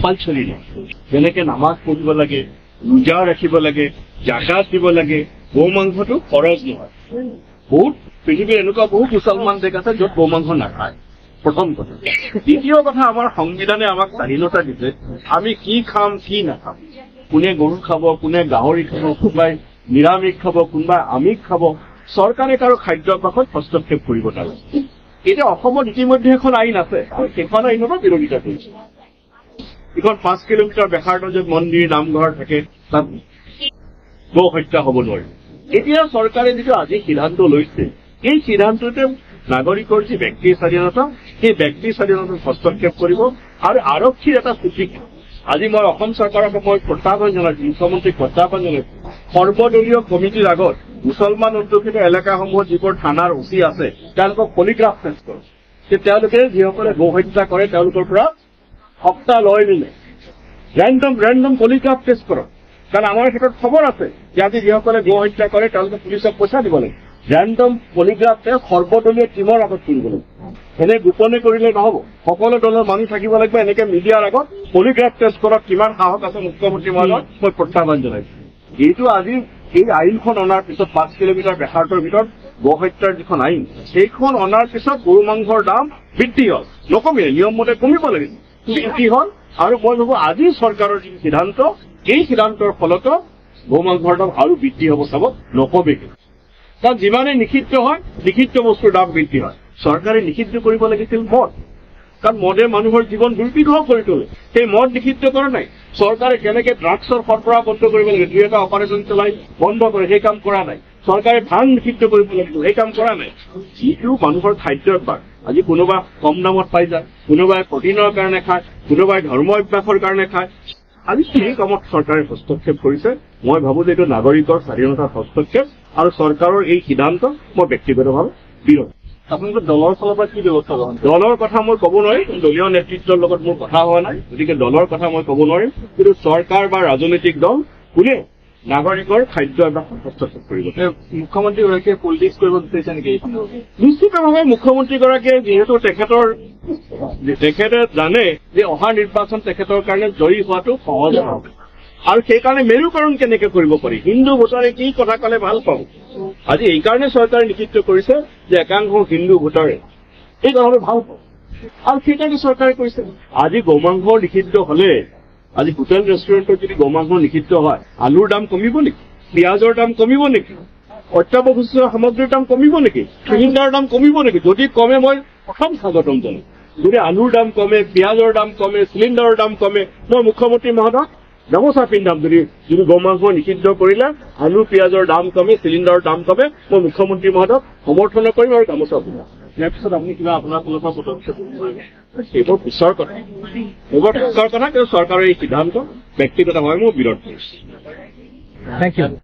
Compulsory নহয় যেনেকে নামাজ পঢ়িব লাগে ৰোজা ৰাখিব লাগে জাকাত দিব লাগে গো মাংসটো খৰচ নহয় বহুত পৃথিৱীৰ এনেকুৱা বহুত মুছলমান দেশ আছে য'ত গো মাংস নাখায় প্ৰথম কথা দ্বিতীয় কথা আমাৰ সংবিধানে আমাক স্বাধীনতা দিছে আমি কি খাম কি নাখাম কোনে গৰু খাব কোনে গাহৰি খাব কোনোবাই নিৰামিষ খাব কোনোবাই আমিষ খাব চৰকাৰে কাৰো খাদ্যাভ্যাসত হস্তক্ষেপ কৰিব নোৱাৰে এতিয়া অসমত ইতিমধ্যে এখন আইন আছে সেইখন আইনতো বিৰোধিতা কৰিছে এখন 5 কিলোমিটাৰ বেখাৰ য'ত মন্দিৰ নামঘৰ থাকে তাত গো হত্যা হ'ব নোৱাৰে এতিয়া চৰকাৰে যিটো আজি সিদ্ধান্ত লৈছে এই সিদ্ধান্ততে নাগৰিকৰ যি ব্যক্তিৰ স্বাধীনতা সেই ব্যক্তিৰ স্বাধীনতাত হস্তক্ষেপ কৰিব আৰু আৰক্ষীৰ এটা সূচিক আজি মই অসম চৰকাৰক মই প্ৰত্যাহ্বান জনাইছো মুখ্যমন্ত্ৰীক প্ৰত্যাহ্বান জনাইছো সৰ্বদলীয় কমিটিৰ আগত মুছলমান অধ্যুষিত এলেকাসমূহত যিবোৰ থানাৰ ওচি আছে তেওঁলোকক পলিগ্ৰাফ টেষ্ট কৰক যে তেওঁলোকে যিসকলে গো হত্যা কৰে তেওঁলোকৰ পৰা সপ্তাহ লৈ নিলে ৰেণ্ডম পলিগ্ৰাফ টেষ্ট কৰক কাৰণ আমাৰ ক্ষেত্ৰত খবৰ আছে যে আজি যিসকলে গো হত্যা কৰে তেওঁলোকে পুলিচক পইচা দিব লাগে ৰেণ্ডম পলিগ্ৰাফ টেষ্ট সৰ্বদলীয় টীমৰ আগত কৰিব লাগে এনে গোপনে কৰিলে নহব সকলো দলৰ মানুহ থাকিব লাগিব এনেকে মিডিয়াৰ আগত পলিগ্ৰাফ টেষ্ট কৰক কিমান সাহস আছে মুখ্যমন্ত্ৰী মহোদয় মই প্ৰত্যাহ্বান জনাইছো এইটো আজি এই আইনখন অনাৰ পিছত 5 কিলোমিটাৰ বেখাৰটোৰ ভিতৰত গো হত্যাৰ যিখন আইন সেইখন অনাৰ পিছত গৰু মাংসৰ দাম বৃদ্ধি হ'ল নকমে নিয়ম মতে কমিব লাগে বৃদ্ধি হ'ল আৰু মই ভাবো আজি চৰকাৰৰ যি সিদ্ধান্ত এই সিদ্ধান্তৰ ফলতো গো মাংসৰ দাম আৰু বৃদ্ধি হ'ব চাব নকমে কাৰণ যিমানে নিষিদ্ধ হয় নিষিদ্ধ বস্তুৰ দাম বৃদ্ধি হয় চৰকাৰে নিষিদ্ধ কৰিব লাগিছিল মদ কাৰণ মদে মানুহৰ জীৱন দুৰ্বিষহ কৰি তোলে সেই মদ নিষিদ্ধ কৰা নাই চৰকাৰে কেনেকে ড্ৰাগছৰ সৰবৰাহ বন্ধ কৰিব লাগে দুই এটা অপাৰেশ্যন চলাই বন্ধ কৰে সেই কাম কৰা নাই চৰকাৰে ভাং নিষিদ্ধ কৰিব লাগিব সেই কাম কৰা নাই যিটো মানুহৰ খাদ্যাভ্যাস আজি কোনোবা কম দামত পাই যায় কোনোবাই প্ৰটিনৰ কাৰণে খায় কোনোবাই ধৰ্ম অভ্যাসৰ কাৰণে খায় আজি সেই কামত চৰকাৰে হস্তক্ষেপ কৰিছে মই ভাবো যে এইটো নাগৰিকৰ স্বাধীনতাৰ হস্তক্ষেপ আৰু চৰকাৰৰ এই সিদ্ধান্ত মই ব্যক্তিগতভাৱে বিৰোধী আপোনালোকৰ দলৰ ফালৰ পৰা কি ব্যৱস্থা গ্ৰহণ দলৰ কথা মই ক'ব নোৱাৰিম দলীয় নেতৃত্বৰ লগত মোৰ কথা হোৱা নাই গতিকে দলৰ কথা মই ক'ব নোৱাৰিম কিন্তু চৰকাৰ বা ৰাজনৈতিক দল কোনে নাগৰিকৰ খাদ্যাভ্যাসত হস্তক্ষেপ কৰিব মুখ্যমন্ত্ৰীগৰাকীয়ে পলিটিক্স কৰিব বিচাৰিছে নেকি নিশ্চিতভাৱে মুখ্যমন্ত্ৰীগৰাকীয়ে যিহেতু তেখেতে জানে যে অহা নিৰ্বাচন তেখেতৰ কাৰণে জয়ী হোৱাটো সহজ নহ'ব আৰু সেইকাৰণে মেৰুকৰণ কেনেকে কৰিব পাৰি হিন্দু ভোটাৰে কি কথা ক'লে ভাল পাব আজি এইকাৰণে চৰকাৰে নিষিদ্ধ কৰিছে যে একাংশ হিন্দু ভোটাৰে এই কথাটো ভাল পাব আৰু সেইকাৰণে চৰকাৰে কৈছে আজি গোমাংস নিষিদ্ধ হলে আজি হোটেল ৰেষ্টুৰেণ্টত যদি গোমাংস নিষিদ্ধ হয় আলুৰ দাম কমিব নেকি পিঁয়াজৰ দাম কমিব নেকি অত্যাৱশ্যকীয় সামগ্ৰীৰ দাম কমিব নেকি চিলিণ্ডাৰৰ দাম কমিব নেকি যদি কমে মই প্ৰথম স্বাগতম জনাম যদি আলুৰ দাম কমে পিঁয়াজৰ দাম কমে চিলিণ্ডাৰৰ দাম কমে মই মুখ্যমন্ত্ৰী মহোদয় গামোচা পিন্ধাম যদি গোমাংস নিষিদ্ধ কৰিলে আলু পিঁয়াজৰ দাম কমে চিলিণ্ডাৰৰ দাম কমে মই মুখ্যমন্ত্ৰী মহোদয়ক সমৰ্থন কৰিম আৰু গামোচা পিন্ধাম ইয়াৰ পিছত আপুনি কিবা আপোনাৰ ফালৰ পৰা পদক্ষেপ সেইবোৰ পিছৰ কথা কিন্তু চৰকাৰৰ এই সিদ্ধান্ত ব্যক্তিগতভাৱে মোৰ বিৰোধ কৰিছে। Thank you.